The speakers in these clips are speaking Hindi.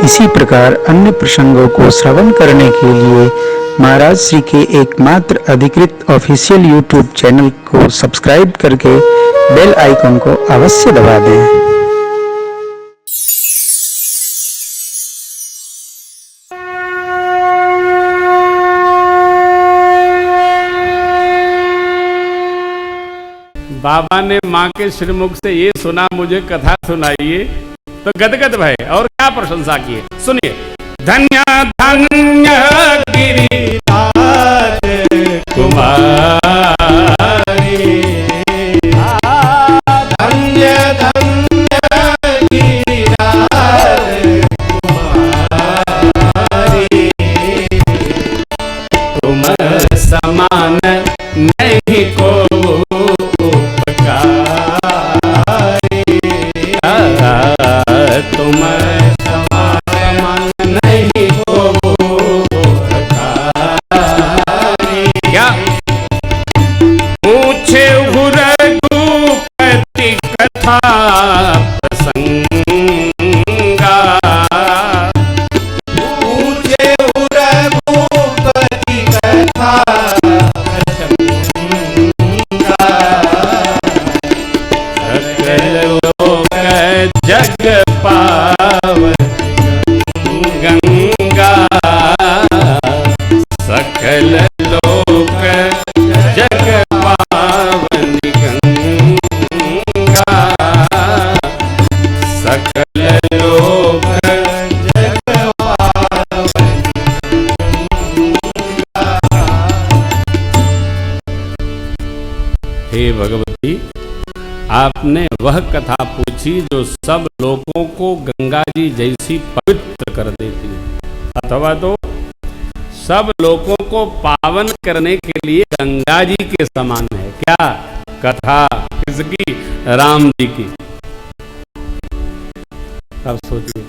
इसी प्रकार अन्य प्रसंगों को श्रवण करने के लिए महाराज श्री के एकमात्र अधिकृत ऑफिशियल यूट्यूब चैनल को सब्सक्राइब करके बेल आइकन को अवश्य दबा दें। बाबा ने माँ के श्रीमुख से ये सुना, मुझे कथा सुनाइए, तो गदगद भय और क्या प्रशंसा की। सुनिए। धन्य धन्य गिरिराज कुमारी, धन्य धन्य गिरिराज कुमारी, तुम समान नहीं को भगवती, आपने वह कथा पूछी जो सब लोगों को गंगा जी जैसी पवित्र कर देती है, अथवा तो सब लोगों को पावन करने के लिए गंगा जी के समान है। क्या कथा? किसकी? राम जी की। अब सोचिए,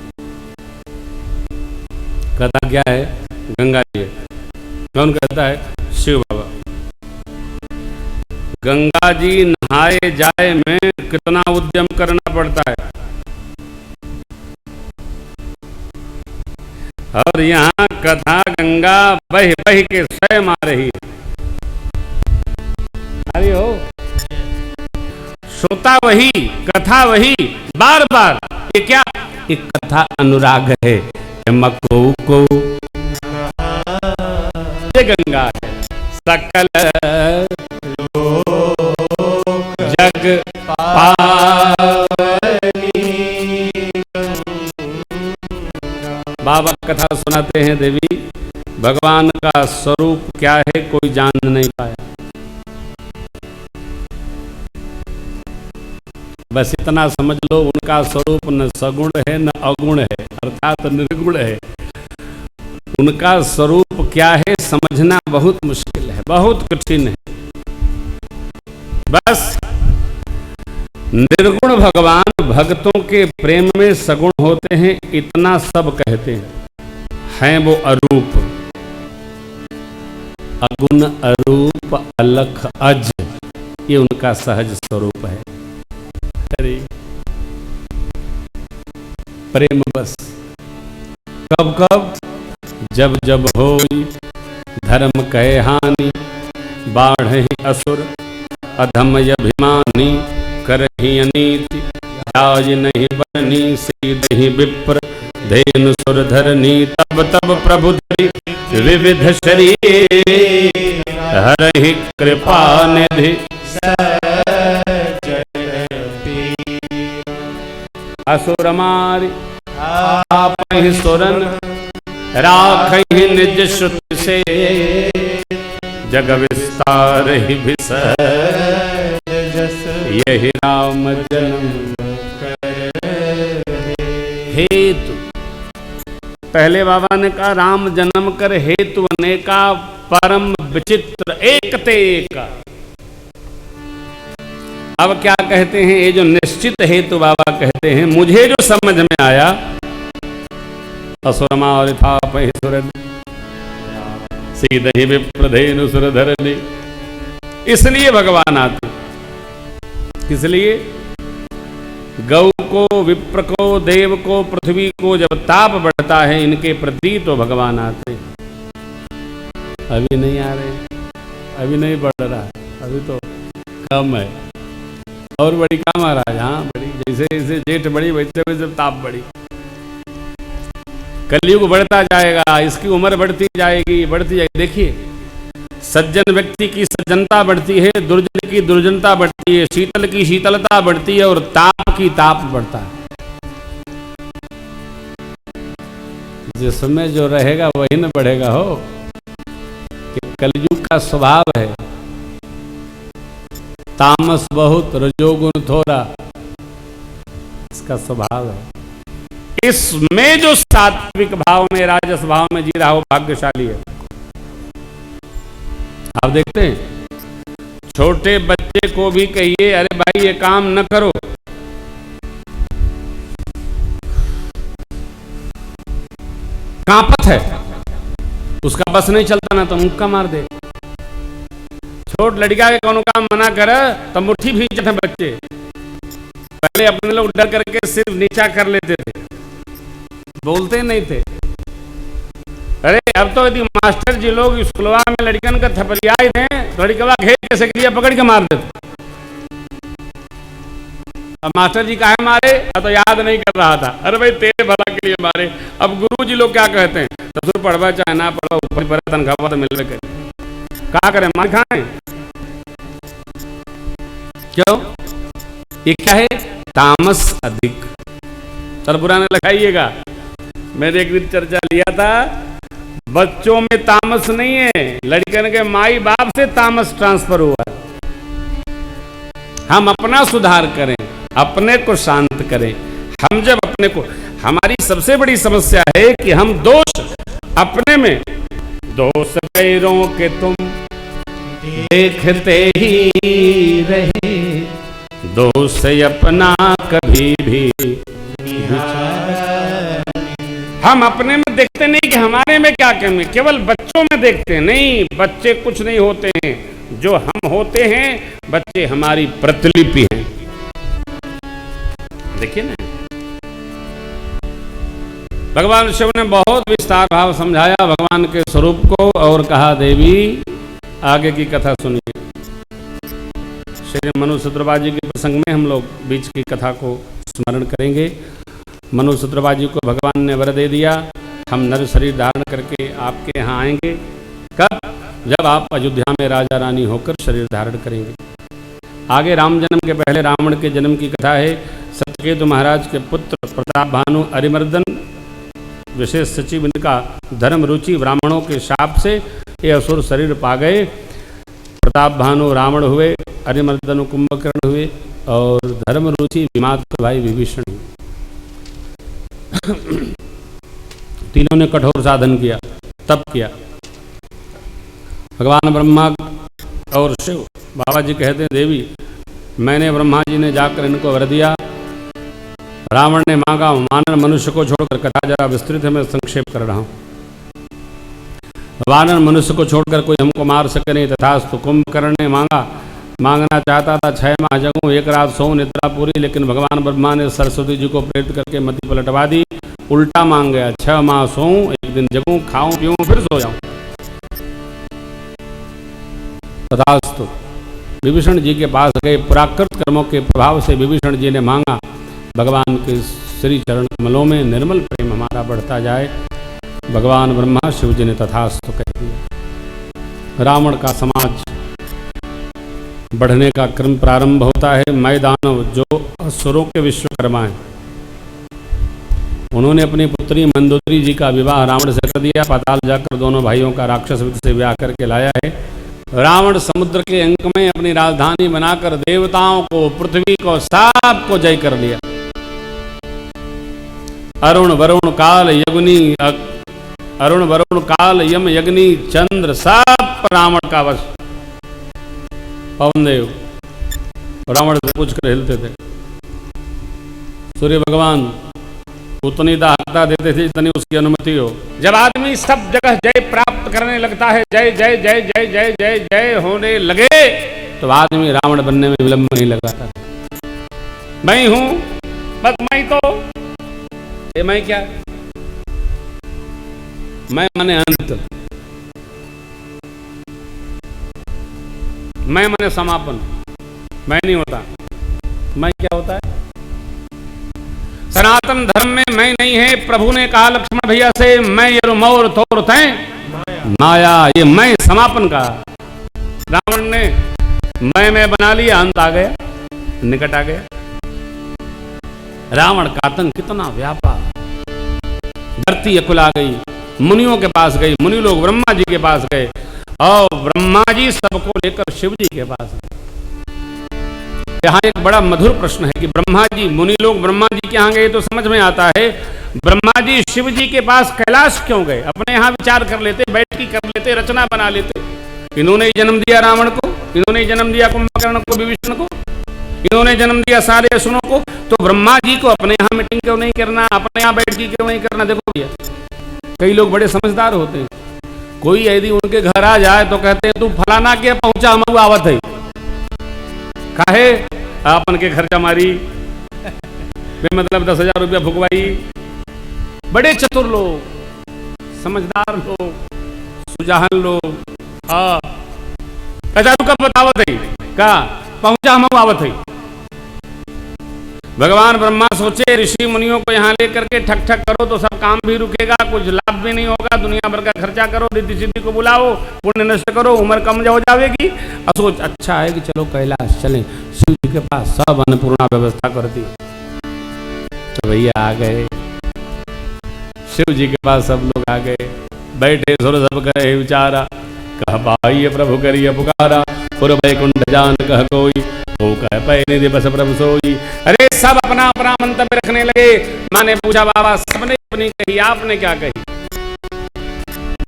कथा क्या है? गंगा जी है। कौन कहता है? शिव बाबा। गंगा जी नहाए जाए में कितना उद्यम करना पड़ता है, और यहाँ कथा गंगा बह बह के स्वयं आ रही है। अरे हो, श्रोता वही, कथा वही, बार बार। ये क्या? एक कथा अनुराग है। मको को ये गंगा है। सकल जग पावनी। बाबा कथा सुनाते हैं, देवी भगवान का स्वरूप क्या है कोई जान नहीं पाया, बस इतना समझ लो, उनका स्वरूप न सगुण है न अगुण है, अर्थात निर्गुण है। उनका स्वरूप क्या है समझना बहुत मुश्किल है, बहुत कठिन है। बस निर्गुण भगवान भक्तों के प्रेम में सगुण होते हैं, इतना सब कहते हैं वो अरूप। अगुण अरूप अलख अज, ये उनका सहज स्वरूप है। अरे प्रेम बस कब कब? जब जब होई धर्म कहे हानि, बाढ़हि असुर अधम अभिमानी, करहि अनीति राज नहीं बरनी, सीधहि विप्र धेनु सुर धरनी। तब तब प्रभु धरि विविध शरीर, हरहि कृपा निधि असुर मारि आपहि सुरन, राखहि निज श्रुति से, जग विस्तार ही यही राम जन्म हेतु। पहले बाबा ने कहा राम जन्म कर हेतु अनेका, परम विचित्र एक ते एक। अब क्या कहते हैं? ये जो निश्चित हेतु बाबा कहते हैं, मुझे जो समझ में आया, असुरमा और था सुर सीधे विप्रधेनु सुर धरनी। इसलिए भगवान आते, इसलिए गौ को, विप्र को, देव को, पृथ्वी को जब ताप बढ़ता है इनके प्रति तो भगवान आते हैं। अभी नहीं आ रहे, अभी नहीं बढ़ रहा, अभी तो कम है। और बड़ी कम आ रहा है, हाँ बड़ी, जैसे जैसे जेठ बड़ी वैसे वैसे ताप बढ़ी। कलयुग बढ़ता जाएगा, इसकी उम्र बढ़ती जाएगी, बढ़ती जाएगी। देखिए, सज्जन व्यक्ति की सज्जनता बढ़ती है, दुर्जन की दुर्जनता बढ़ती है, शीतल की शीतलता बढ़ती है और ताप की ताप बढ़ता है। जिसमें जो रहेगा वही न बढ़ेगा हो, कि कलयुग का स्वभाव है तामस बहुत रजोगुण थोड़ा, इसका स्वभाव है। इसमें जो सात्विक भाव में, राजस भाव में जी रहा हो भाग्यशाली है। आप देखते हैं छोटे बच्चे को भी कहिए अरे भाई ये काम न करो, कांपत है, उसका बस नहीं चलता ना तो मुक्का मार दे। छोट लड़का के कोनो काम मना कर तो मुट्ठी भींचते हैं बच्चे। पहले अपने लोग डर करके सिर्फ नीचा कर लेते थे, बोलते नहीं थे। अरे अब तो यदि मास्टर जी लोग स्कूलवा में लड़कन का थपलियाई दें तो लड़कवा घेर के सेकरिया पकड़ के मार देते। अब मास्टर जी काहे मारे, अब तो याद नहीं कर रहा था, अरे भाई तेरे भला के लिए मारे। अब गुरु जी लोग क्या कहते हैं, ससुर पढ़वा चाहे ना पढ़वा, ऊपर पर तनख्वाह तो मिलवे करे, क्या करें, मार खाएं। क्यों? ये क्या है? तामस अधिक। तर बुरा न लगाइएगा, मैंने एक दिन चर्चा लिया था, बच्चों में तामस नहीं है, लड़कन के माई बाप से तामस ट्रांसफर हुआ है। हम अपना सुधार करें, अपने को शांत करें। हम जब अपने को, हमारी सबसे बड़ी समस्या है कि हम दोष अपने में, दोष गैरों के तुम देखते ही रहे, दोष अपना कभी भी हम अपने में देखते नहीं कि हमारे में क्या कमी, केवल बच्चों में देखते हैं। नहीं, बच्चे कुछ नहीं होते हैं, जो हम होते हैं बच्चे हमारी प्रतिलिपि हैं। देखिए ना, भगवान शिव ने बहुत विस्तार भाव समझाया भगवान के स्वरूप को और कहा देवी आगे की कथा सुनिए। श्री मनुसूत्रबाजी के प्रसंग में हम लोग बीच की कथा को स्मरण करेंगे। मनुसूत्रबाजी को भगवान ने वर दे दिया, हम नर शरीर धारण करके आपके यहाँ आएंगे। कब? जब आप अयोध्या में राजा रानी होकर शरीर धारण करेंगे। आगे राम जन्म के पहले रावण के जन्म की कथा है। सत्यकेतु महाराज के पुत्र प्रताप भानु अरिमर्दन विशेष सचिव, इनका धर्म रुचि ब्राह्मणों के शाप से ये असुर शरीर पा गए। प्रताप भानु रावण हुए, अरिमर्दन कुंभकर्ण हुए और धर्म रुचि विमात्र भाई विभीषण हुए। तीनों ने कठोर साधन किया, तप किया। भगवान ब्रह्मा और शिव, बाबा जी कहते हैं देवी मैंने, ब्रह्मा जी ने जाकर इनको वर दिया। रावण ने मांगा, वानर मनुष्य को छोड़कर, कथा जरा विस्तृत है, मैं संक्षेप कर रहा हूं। वानर मनुष्य को छोड़कर कोई हमको मार सके नहीं, तथास्तु। कुंभकर्ण ने मांगना चाहता था 6 माह जगूं, 1 रात सोऊं, निद्रा पूरी, लेकिन भगवान ब्रह्मा ने सरस्वती जी को प्रेरित करके मति पलटवा दी। उल्टा मांग गया, 6 माह सोऊं, 1 दिन जगूं, खाऊं पीऊं, फिर सो जाऊं। तथास्तु। विभीषण जी के पास गए। प्राकृत कर्मों के प्रभाव से विभीषण जी ने मांगा भगवान के श्री चरण कमलों में निर्मल प्रेम हमारा बढ़ता जाए। भगवान ब्रह्मा शिव जी ने तथास्तु कह दिया। रावण का समाज बढ़ने का क्रम प्रारंभ होता है। मैदानव जो असुरों के विश्वकर्मा हैं, उन्होंने अपनी पुत्री मंदोदरी जी का विवाह रावण से कर दिया। पाताल जाकर दोनों भाइयों का राक्षस वृत्ति से विवाह करके लाया है। रावण समुद्र के अंक में अपनी राजधानी बनाकर देवताओं को, पृथ्वी को, सब को जय कर लिया। अरुण वरुण काल यग्नि, अरुण वरुण काल यम यग्नि चंद्र, सब रावण का वश। पवन देव रावण से पूछ कर हिलते थे। सूर्य भगवान उतनी दाहकता देते थे जितनी उसकी अनुमति हो। जब आदमी सब जगह जय प्राप्त करने लगता है, जय जय जय जय जय जय जय होने लगे, तो आदमी रावण बनने में विलंब नहीं लगाता। मैं हूं बस मैं तो ये मैं क्या, मैं माने अंत, मैं माने समापन, मैं नहीं होता। मैं क्या होता है? सनातन धर्म में मैं नहीं है। प्रभु ने कहा लक्ष्मण भैया से, मैं ये मोर थोर थे माया, ये मैं समापन का। रावण ने मैं बना लिया, अंत आ गया, निकट आ गया। रावण का आतंक कितना व्यापा, धरती अकुल आ गई, मुनियों के पास गई, मुनि लोग ब्रह्मा जी के पास गए और ब्रह्मा जी सबको लेकर शिव जी के पास गए। यहाँ एक बड़ा मधुर प्रश्न है कि ब्रह्मा जी, मुनि लोग ब्रह्मा जी के यहाँ गए तो समझ में आता है, ब्रह्मा जी शिव जी के पास कैलाश क्यों गए? अपने यहाँ विचार कर लेते, बैठकी कर लेते, रचना बना लेते। इन्होंने ही जन्म दिया रावण को, इन्होंने ही जन्म दिया कुंभकर्ण को, विभीषण को, इन्होंने जन्म दिया सारे असुरों को, तो ब्रह्मा जी को अपने यहाँ मीटिंग क्यों नहीं करना, अपने यहाँ बैठकी क्यों नहीं करना? देखो भैया, कई लोग बड़े समझदार होते हैं, कोई यदि उनके घर आ जाए तो कहते हैं तू फलाना के पहुंचा, हम आवत है, काहे आपन के खर्चा मारी, मतलब 10,000 रुपया फुकवाई। बड़े चतुर लोग, समझदार लोग, सुजान लोग, हाँ कहता तू कब बतावत है, का पहुंचा हम आवत है। भगवान ब्रह्मा सोचे ऋषि मुनियों को यहाँ लेकर के ठक ठक करो तो सब काम भी रुकेगा, कुछ लाभ भी नहीं होगा, दुनिया भर का खर्चा करो, रिद्धि सिद्धि को बुलाओ, पुण्य नष्ट करो, उम्र कम हो जाएगी। और सोच अच्छा है कि चलो कैलाश चलें, शिव जी के पास सब अन्नपूर्णा व्यवस्था कर दी। तो भैया आ गए, शिव जी के पास सब लोग आ गए, बैठे सुर सब करे विचारा, कह पाइए प्रभु करिए पुकारा, पुर वैकुंठ जान कह कोई, वो कह पै निधि बस प्रभु सोई। अरे सब अपना अपना मंतव्य रखने लगे। माने पूछा बाबा सबने अपनी कही, आपने क्या कही?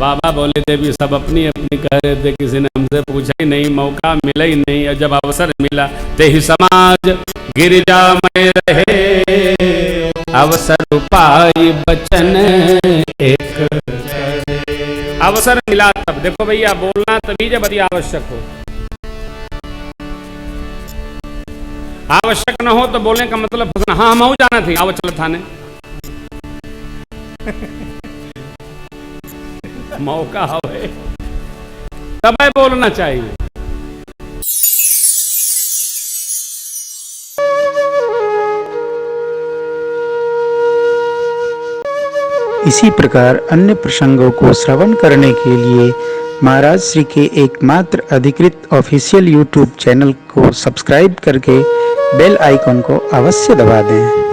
बाबा बोले देवी सब अपनी अपनी कह रहे थे, किसी ने हमसे पूछा ही नहीं, मौका मिला ही नहीं, और जब अवसर मिला ते ही समाज गिरिजा में रहे, अवसर पाई बचन एक, अवसर मिला तब। देखो भैया बोलना तभी जब अति आवश्यक हो, आवश्यक न हो तो बोलने का मतलब फंसना। हाँ हम जाना थी, आओ चल थाने, मौका हवे तब बोलना चाहिए। इसी प्रकार अन्य प्रसंगों को श्रवण करने के लिए महाराज श्री के एकमात्र अधिकृत ऑफिशियल यूट्यूब चैनल को सब्सक्राइब करके बेल आइकन को अवश्य दबा दें।